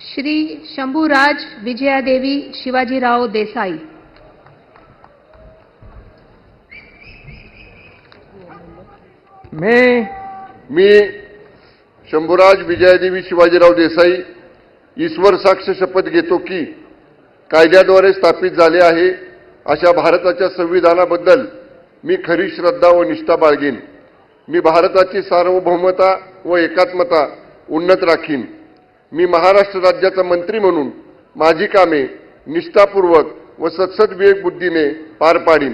श्री शंभूराज विजयादेवी शिवाजीराव देसाई। मी शंभूराज विजयादेवी शिवाजीराव देसाई ईश्वर साक्ष शपथ घेतो की कायद्याद्वारे स्थापित झाले आहे अशा भारताच्या संविधानाबद्दल मी खरी श्रद्धा व निष्ठा बाळगेन। मी भारताची सार्वभौमता व एकात्मता उन्नत राखीन। मी महाराष्ट्र राज्याचा मंत्री म्हणून माझी कामे निष्ठापूर्वक व सत्सद विवेक बुद्धीने पार पाडीन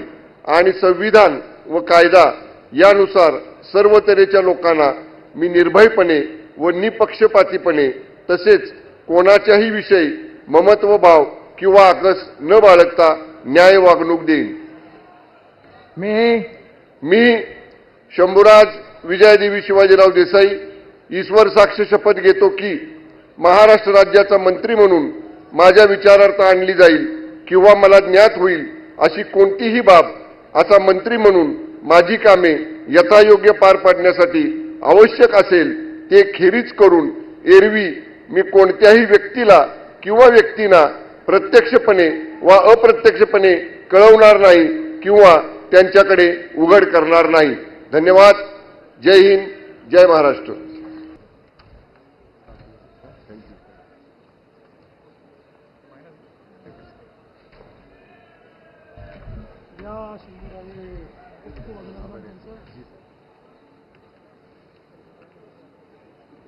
आणि संविधान व कायदा यानुसार सर्व तऱ्हेच्या लोकांना मी निर्भयपणे व निपक्षपातीपणे तसेच कोणाच्याही विषयी ममत्वभाव किंवा आकस न बाळगता न्याय वागणूक देईन। मी शंभूराज विजयादेवी शिवाजीराव देसाई ईश्वर साक्ष शपथ घेतो की महाराष्ट्र राज्याचा मंत्री म्हणून माझ्या विचारार्थ आणली जाईल किंवा मला ज्ञात होईल अशी कोणतीही बाब असा मंत्री म्हणून माझी कामे यथायोग्य पार पाडण्यासाठी आवश्यक असेल ते खेरीज करून एरवी मी कोणत्याही व्यक्तीला किंवा व्यक्तींना प्रत्यक्षपणे वा अप्रत्यक्षपणे कळवणार नाही किंवा त्यांच्याकडे उघड करणार नाही। धन्यवाद। जय हिंद, जय महाराष्ट्र। या शंभूराजे